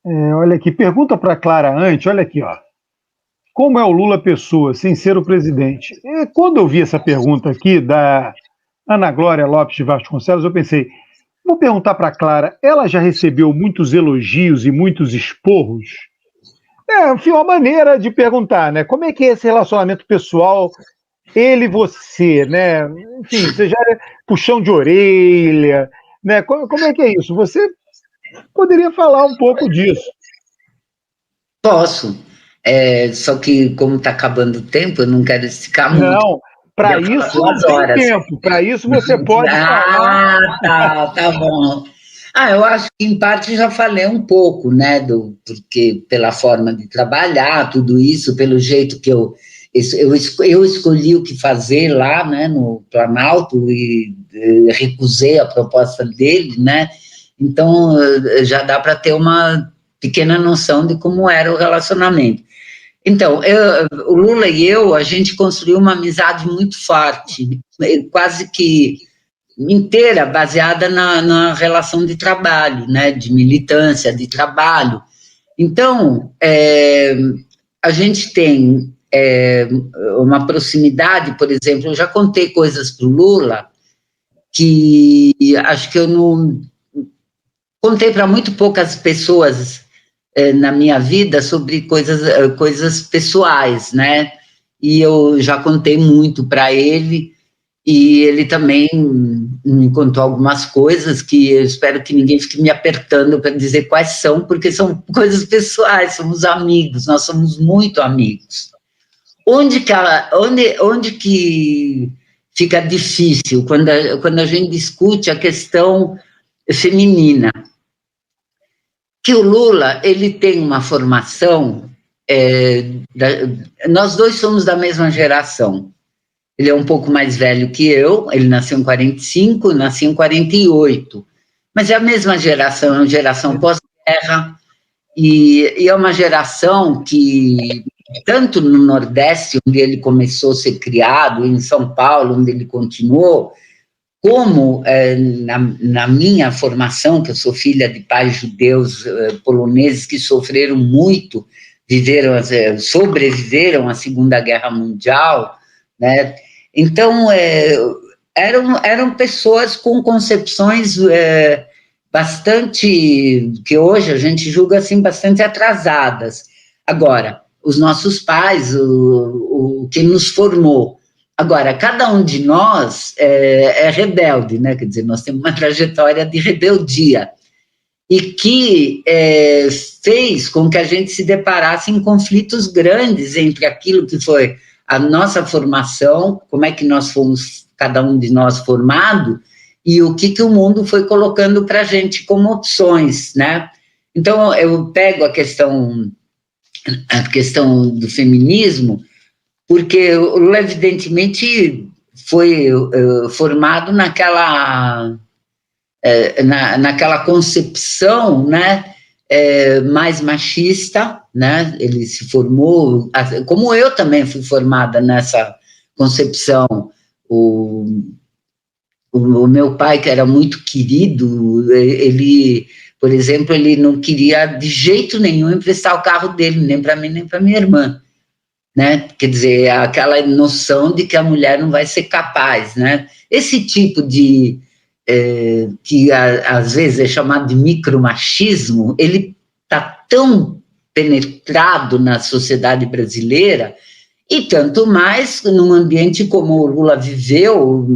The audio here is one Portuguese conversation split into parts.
Olha aqui, pergunta para a Clara antes, olha aqui, ó. Como é o Lula pessoa, sem ser o presidente? Quando eu vi essa pergunta aqui da Ana Glória Lopes de Vasconcelos, eu pensei, vou perguntar para a Clara, ela já recebeu muitos elogios e muitos esporros? Enfim, uma maneira de perguntar, né? Como é que é esse relacionamento pessoal, ele e você, né? Enfim, você já é puxão de orelha, né? Como é que é isso? Você poderia falar um pouco disso. Posso, só que como está acabando o tempo, eu não quero esticar muito, Não, para queria falar isso não 2 tem horas. tempo. Para isso você pode falar. Ah, tá bom. Eu acho que em parte já falei um pouco, né, porque pela forma de trabalhar, tudo isso, pelo jeito que eu escolhi o que fazer lá, né, no Planalto e recusei a proposta dele, né, então já dá para ter uma pequena noção de como era o relacionamento. Então, o Lula e eu, a gente construiu uma amizade muito forte, quase que inteira baseada na relação de trabalho, né, de militância, de trabalho. Então, a gente tem uma proximidade, por exemplo, eu já contei coisas para o Lula que acho que eu não contei para muito poucas pessoas na minha vida sobre coisas pessoais, né? E eu já contei muito para ele, e ele também me contou algumas coisas que eu espero que ninguém fique me apertando para dizer quais são, porque são coisas pessoais, somos amigos, nós somos muito amigos. Onde que fica difícil quando a gente discute a questão feminina? Que o Lula, ele tem uma formação, nós dois somos da mesma geração. Ele é um pouco mais velho que eu, ele nasceu em 45, eu nasci em 48. Mas é a mesma geração, é uma geração pós-guerra, e é uma geração que, tanto no Nordeste, onde ele começou a ser criado, em São Paulo, onde ele continuou, como na minha formação, que eu sou filha de pais judeus poloneses que sofreram muito, sobreviveram à Segunda Guerra Mundial, né? Então, eram pessoas com concepções bastante, que hoje a gente julga assim, bastante atrasadas. Agora, os nossos pais, quem nos formou. Agora, cada um de nós é rebelde, né? Quer dizer, nós temos uma trajetória de rebeldia e que fez com que a gente se deparasse em conflitos grandes entre aquilo que foi a nossa formação, como é que nós fomos, cada um de nós formado, e o que o mundo foi colocando para a gente como opções, né? Então, eu pego a questão do feminismo, porque o Lula, evidentemente, foi formado naquela concepção, né, mais machista, né? Ele se formou, como eu também fui formada nessa concepção. O meu pai, que era muito querido, ele, por exemplo, ele não queria de jeito nenhum emprestar o carro dele, nem para mim, nem para minha irmã, né? Quer dizer, aquela noção de que a mulher não vai ser capaz, né? Esse tipo de que às vezes é chamado de micromachismo, ele está tão penetrado na sociedade brasileira, e tanto mais num ambiente como o Lula viveu,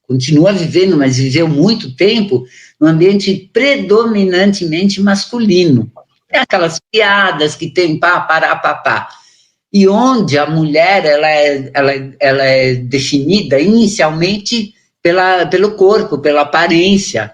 continua vivendo, mas viveu muito tempo, num ambiente predominantemente masculino. É aquelas piadas que tem pá, pará, papá. E onde a mulher ela é definida inicialmente pelo corpo, pela aparência,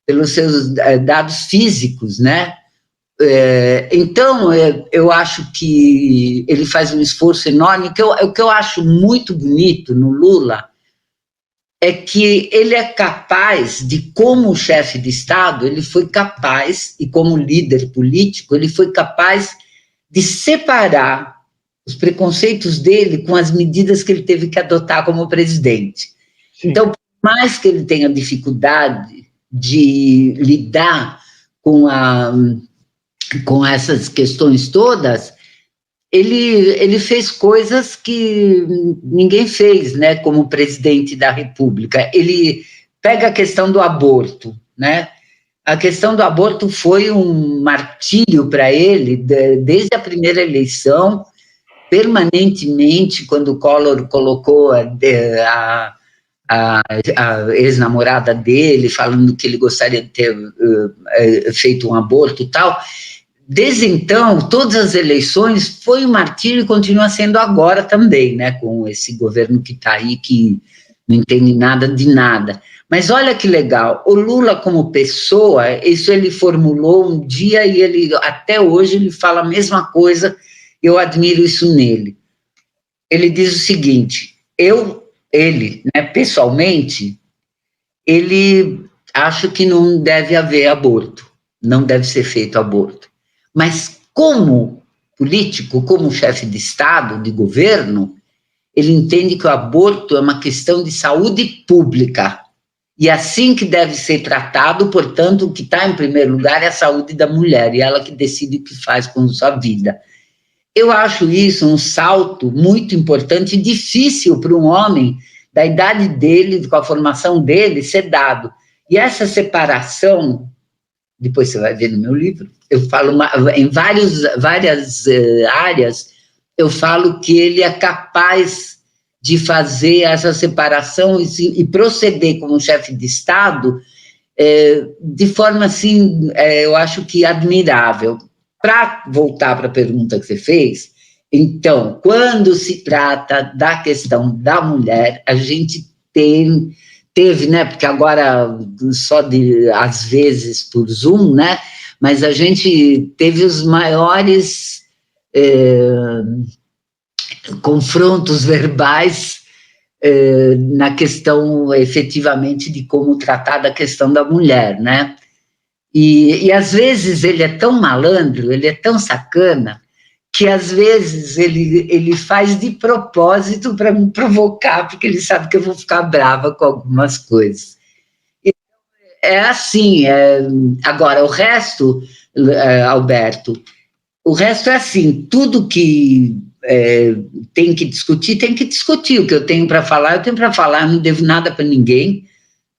pelos seus dados físicos, né? Então, eu acho que ele faz um esforço enorme. O que eu acho muito bonito no Lula é que ele é capaz de, como chefe de Estado, ele foi capaz, e como líder político, ele foi capaz de separar os preconceitos dele com as medidas que ele teve que adotar como presidente. Sim. Então, por mais que ele tenha dificuldade de lidar com com essas questões todas, ele fez coisas que ninguém fez, né, como presidente da República. Ele pega a questão do aborto, né? A questão do aborto foi um martírio para ele, desde a primeira eleição, permanentemente, quando o Collor colocou a ex-namorada dele, falando que ele gostaria de ter feito um aborto e tal. Desde então, todas as eleições foi um martírio e continua sendo agora também, né, com esse governo que está aí, que não entende nada de nada. Mas olha que legal, o Lula como pessoa, isso ele formulou um dia e ele, até hoje, ele fala a mesma coisa, eu admiro isso nele. Ele diz o seguinte, ele, né, pessoalmente, ele acha que não deve haver aborto, não deve ser feito aborto. Mas como político, como chefe de Estado, de governo, ele entende que o aborto é uma questão de saúde pública, e assim que deve ser tratado, portanto, o que está em primeiro lugar é a saúde da mulher, e ela que decide o que faz com sua vida. Eu acho isso um salto muito importante e difícil para um homem da idade dele, com a formação dele, ser dado. E essa separação, depois você vai ver no meu livro, eu falo em várias áreas, eu falo que ele é capaz de fazer essa separação e proceder como chefe de Estado de forma, assim, eu acho que admirável. Para voltar para a pergunta que você fez, então, quando se trata da questão da mulher, a gente teve, né, porque agora só às vezes por Zoom, né, mas a gente teve os maiores confrontos verbais na questão, efetivamente, de como tratar da questão da mulher, né? E às vezes ele é tão malandro, ele é tão sacana, que às vezes ele faz de propósito para me provocar, porque ele sabe que eu vou ficar brava com algumas coisas. É assim, agora o resto, Alberto, o resto é assim, tudo que tem que discutir, tem que discutir. O que eu tenho para falar, eu tenho para falar, eu não devo nada para ninguém,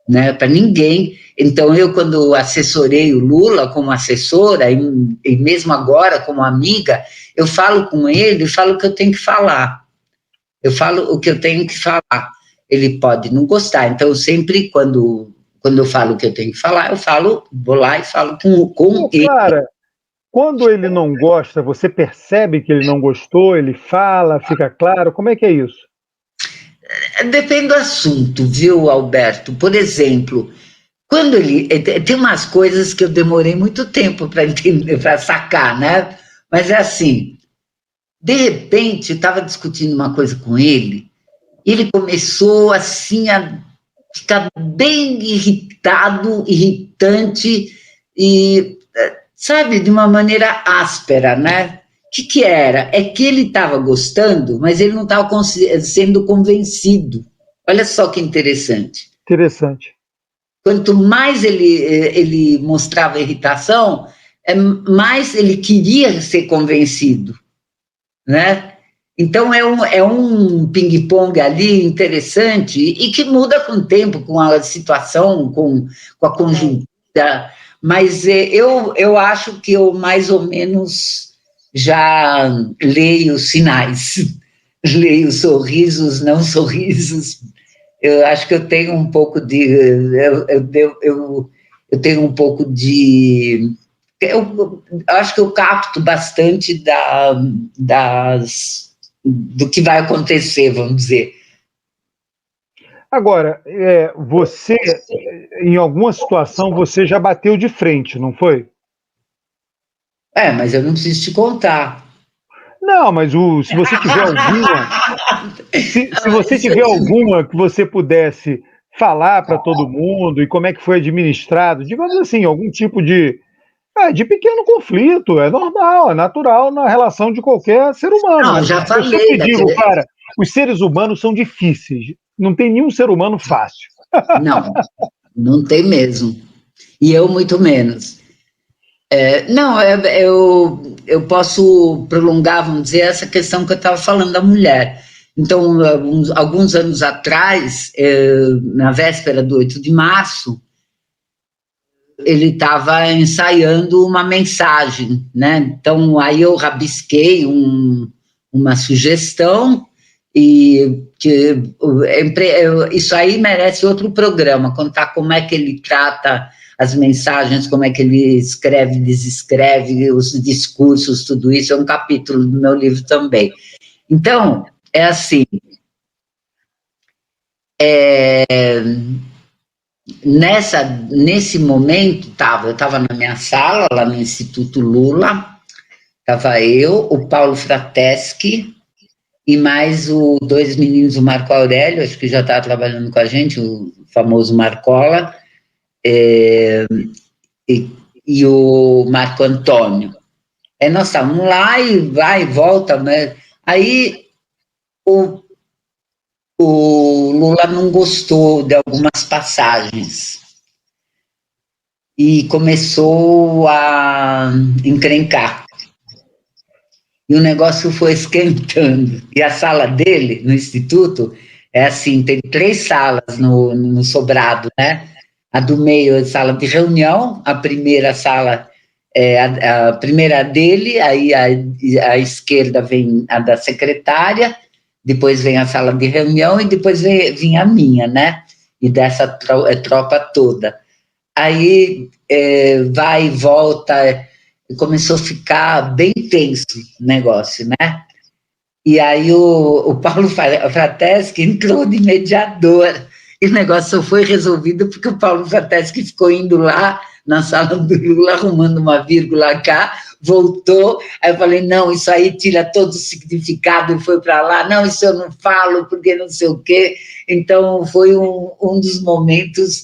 né, para ninguém. Então, eu, quando assessorei o Lula como assessora, e mesmo agora como amiga, eu falo com ele e falo o que eu tenho que falar. Eu falo o que eu tenho que falar. Ele pode não gostar. Então, sempre, quando eu falo o que eu tenho que falar, eu falo, vou lá e falo com ele. Clara, quando ele não gosta, você percebe que ele não gostou, ele fala, fica claro, como é que é isso? Depende do assunto, viu, Alberto? Por exemplo, quando ele... Tem umas coisas que eu demorei muito tempo para entender, para sacar, né? Mas é assim, de repente, eu estava discutindo uma coisa com ele, e ele começou, assim, a ficar bem irritado, irritante, e, sabe, de uma maneira áspera, né? O que era? É que ele estava gostando, mas ele não estava sendo convencido. Olha só que interessante. Interessante. Quanto mais ele mostrava irritação, mais ele queria ser convencido, né? Então é um ping-pong ali interessante e que muda com o tempo, com a situação, com a conjuntura, mas eu acho que eu mais ou menos já leio sinais, leio sorrisos, não sorrisos. Eu acho que eu tenho um pouco de... Eu tenho um pouco de... Eu acho que eu capto bastante do que vai acontecer, vamos dizer. Agora, você, em alguma situação, você já bateu de frente, não foi? Mas eu não preciso te contar. Não, mas se você tiver alguma... Se você tiver alguma que você pudesse falar para todo mundo e como é que foi administrado, digamos assim, algum tipo de pequeno conflito, é normal, é natural na relação de qualquer ser humano. Não, já falei. Eu sempre digo, cara, os seres humanos são difíceis, não tem nenhum ser humano fácil. Não tem mesmo. E eu muito menos. Não, eu posso prolongar, vamos dizer, essa questão que eu estava falando da mulher. Então, alguns anos atrás, na véspera do 8 de março, ele estava ensaiando uma mensagem, né? Então, aí eu rabisquei uma sugestão e isso aí merece outro programa, contar como é que ele trata as mensagens, como é que ele escreve, desescreve os discursos, tudo isso é um capítulo do meu livro também. Então, é assim, nesse momento, eu estava na minha sala, lá no Instituto Lula, estava eu, o Paulo Frateschi, e mais dois meninos, o Marco Aurélio, acho que já estava trabalhando com a gente, o famoso Marcola, e o Marco Antônio. Nós estávamos lá e vai e volta, né? Aí o Lula não gostou de algumas passagens e começou a encrencar. E o negócio foi esquentando. E a sala dele, no Instituto, é assim, tem 3 salas no sobrado, né? A do meio é sala de reunião, a primeira sala é a primeira dele, aí à esquerda vem a da secretária, depois vem a sala de reunião e depois vem a minha, né? E dessa tropa toda. Aí vai e volta, começou a ficar bem tenso o negócio, né? E aí o Paulo Frateschi entrou de mediador, e o negócio só foi resolvido porque o Paulo Frateschi ficou indo lá na sala do Lula, arrumando uma vírgula cá, voltou, aí eu falei, não, isso aí tira todo o significado, e foi para lá, não, isso eu não falo, porque não sei o quê. Então, foi um dos momentos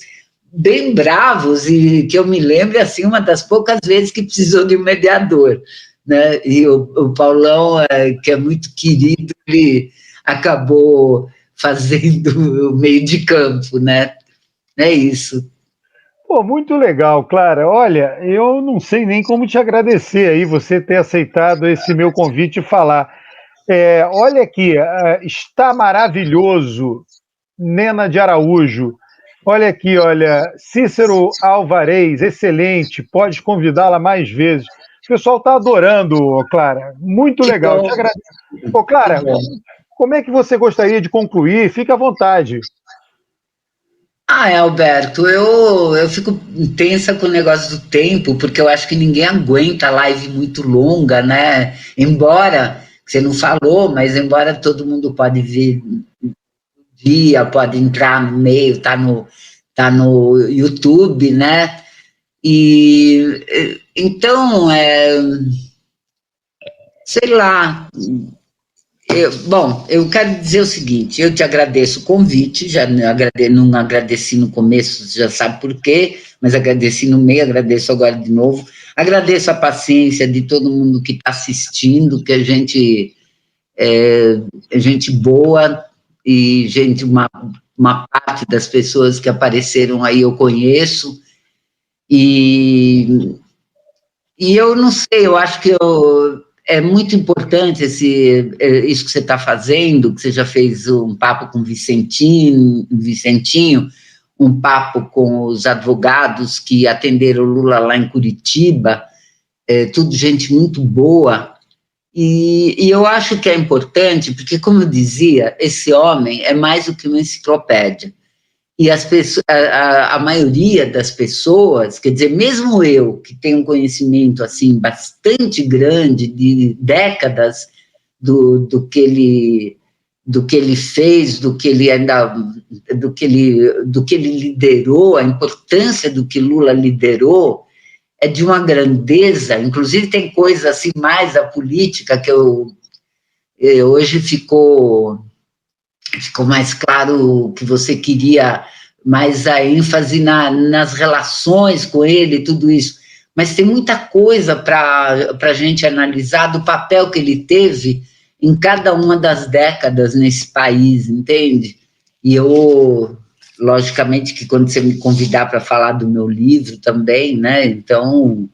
bem bravos, e que eu me lembro, assim, uma das poucas vezes que precisou de um mediador, né? E o Paulão, que é muito querido, ele acabou fazendo o meio de campo, né? É isso. Pô, muito legal, Clara. Olha, eu não sei nem como te agradecer aí, você ter aceitado esse meu convite e falar. Olha aqui, está maravilhoso, Nena de Araújo. Olha aqui, olha, Cícero Alvarez, excelente, pode convidá-la mais vezes. O pessoal está adorando, Clara. Muito Que legal, bom, te agradeço. Ô, Clara, como é que você gostaria de concluir? Fique à vontade. Alberto, eu fico tensa com o negócio do tempo, porque eu acho que ninguém aguenta live muito longa, né? Embora, você não falou, mas embora todo mundo pode ver dia, pode entrar no meio, tá no YouTube, né? E então, sei lá, eu quero dizer o seguinte, eu te agradeço o convite, já não agradeci no começo, você já sabe por quê, mas agradeci no meio, agradeço agora de novo, agradeço a paciência de todo mundo que está assistindo, que a gente é gente boa, e uma parte das pessoas que apareceram aí eu conheço, e eu não sei, eu acho que é muito importante isso que você está fazendo, que você já fez um papo com o Vicentinho, um papo com os advogados que atenderam o Lula lá em Curitiba, tudo gente muito boa, e eu acho que é importante, porque, como eu dizia, esse homem é mais do que uma enciclopédia. E a maioria das pessoas, quer dizer, mesmo eu, que tenho um conhecimento assim bastante grande de décadas do que ele fez, do que ele liderou, a importância do que Lula liderou é de uma grandeza. Inclusive tem coisa assim mais da política que hoje ficou mais claro que você queria mais a ênfase nas relações com ele, tudo isso. Mas tem muita coisa para a gente analisar do papel que ele teve em cada uma das décadas nesse país, entende? E eu, logicamente, que quando você me convidar para falar do meu livro também, né? Então,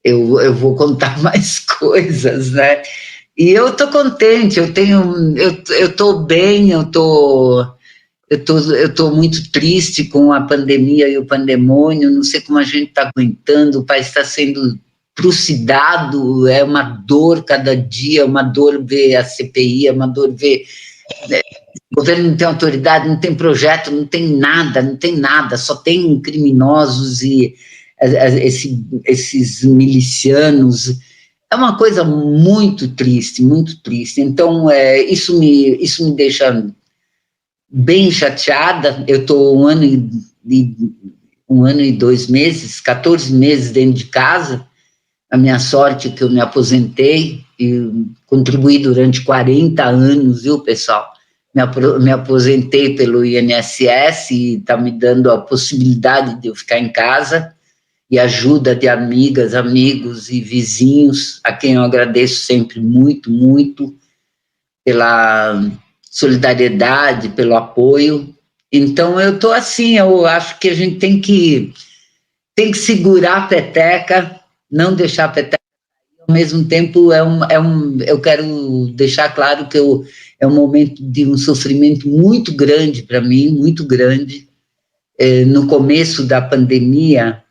eu vou contar mais coisas, né? E eu estou contente, eu estou bem, eu tô muito triste com a pandemia e o pandemônio, não sei como a gente está aguentando, o país está sendo trucidado, é uma dor cada dia, é uma dor ver a CPI, é uma dor ver... O governo não tem autoridade, não tem projeto, não tem nada, só tem criminosos e esses milicianos. É uma coisa muito triste, muito triste. Então, isso me deixa bem chateada. Eu estou um ano e 2 meses, 14 meses dentro de casa. A minha sorte é que eu me aposentei e contribuí durante 40 anos, viu, pessoal? Me aposentei pelo INSS e está me dando a possibilidade de eu ficar em casa e ajuda de amigas, amigos e vizinhos, a quem eu agradeço sempre muito, muito pela solidariedade, pelo apoio. Então, eu estou assim, eu acho que a gente tem que segurar a peteca, não deixar a peteca. Ao mesmo tempo, eu quero deixar claro que é um momento de um sofrimento muito grande para mim, muito grande. No começo da pandemia,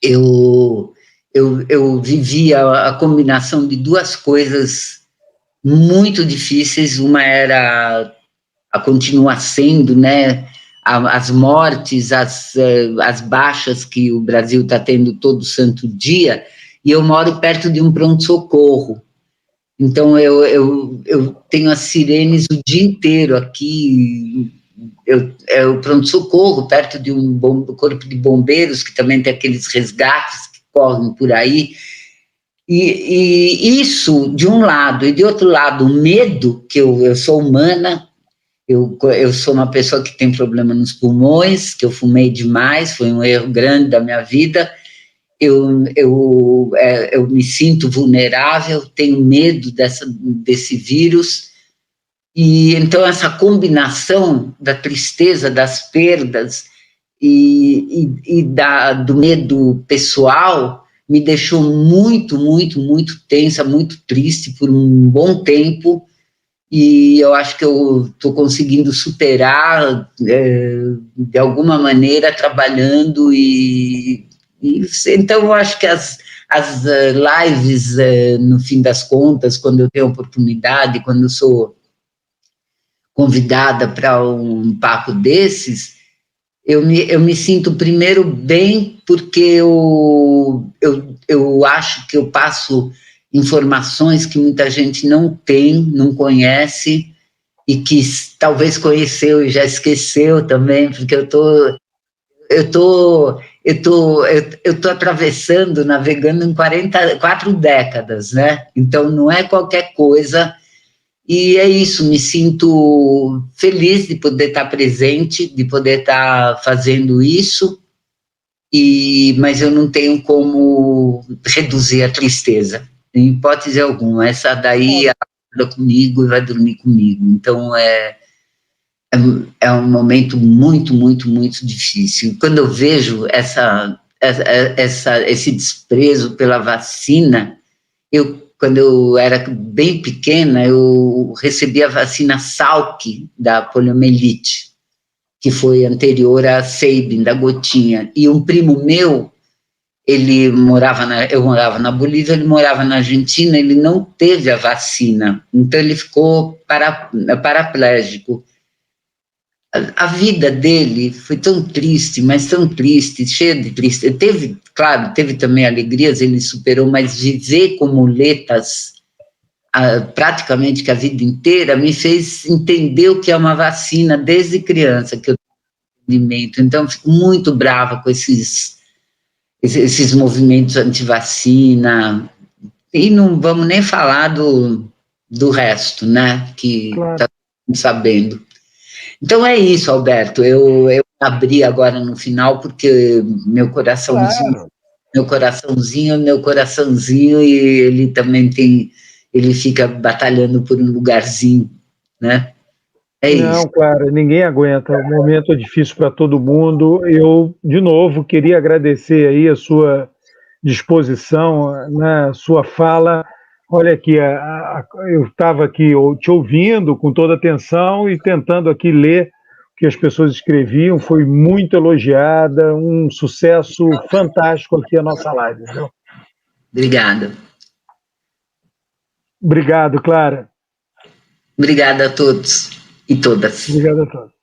eu vivia a combinação de duas coisas muito difíceis. Uma era continua sendo, né, as mortes, as baixas que o Brasil está tendo todo santo dia, e eu moro perto de um pronto-socorro. Então, eu tenho as sirenes o dia inteiro aqui. É o pronto-socorro, perto de um corpo de bombeiros, que também tem aqueles resgates que correm por aí. E isso, de um lado, e de outro lado, o medo, que eu sou humana, eu sou uma pessoa que tem problema nos pulmões, que eu fumei demais, foi um erro grande da minha vida. Eu me sinto vulnerável, tenho medo desse vírus, e então essa combinação da tristeza, das perdas do medo pessoal me deixou muito, muito, muito tensa, muito triste por um bom tempo, e eu acho que eu estou conseguindo superar de alguma maneira, trabalhando, então eu acho que as lives, no fim das contas, quando eu tenho oportunidade, quando eu sou convidada para um papo desses, eu me sinto primeiro bem, porque eu acho que eu passo informações que muita gente não tem, não conhece, e que talvez conheceu e já esqueceu também, porque eu tô atravessando, navegando em 4 décadas, né? Então não é qualquer coisa, e é isso, me sinto feliz de poder estar presente, de poder estar fazendo isso, mas eu não tenho como reduzir a tristeza, em hipótese alguma. Essa daí ela comigo e vai dormir comigo. Então é um momento muito, muito, muito difícil. Quando eu vejo esse desprezo pela vacina, quando eu era bem pequena, eu recebi a vacina Salk da poliomielite, que foi anterior à Sabin, da gotinha. E um primo meu, eu morava na Bolívia, ele morava na Argentina, ele não teve a vacina, então ele ficou paraplégico. A vida dele foi tão triste, mas tão triste, cheia de tristeza. Teve também alegrias, ele superou, mas viver com muletas praticamente que a vida inteira me fez entender o que é uma vacina desde criança, que eu tenho entendimento. Então, eu fico muito brava com esses movimentos anti-vacina, e não vamos nem falar do resto, né, que está sabendo. Então é isso, Alberto, eu abri agora no final, porque meu coraçãozinho, e ele também ele fica batalhando por um lugarzinho, né? É isso. Não, Clara, ninguém aguenta, o momento é difícil para todo mundo. Eu, de novo, queria agradecer aí a sua disposição na sua fala. Olha aqui, eu estava aqui te ouvindo com toda atenção e tentando aqui ler o que as pessoas escreviam, foi muito elogiada, um sucesso fantástico aqui a nossa live. Viu? Obrigada. Obrigado, Clara. Obrigada a todos e todas. Obrigado a todos.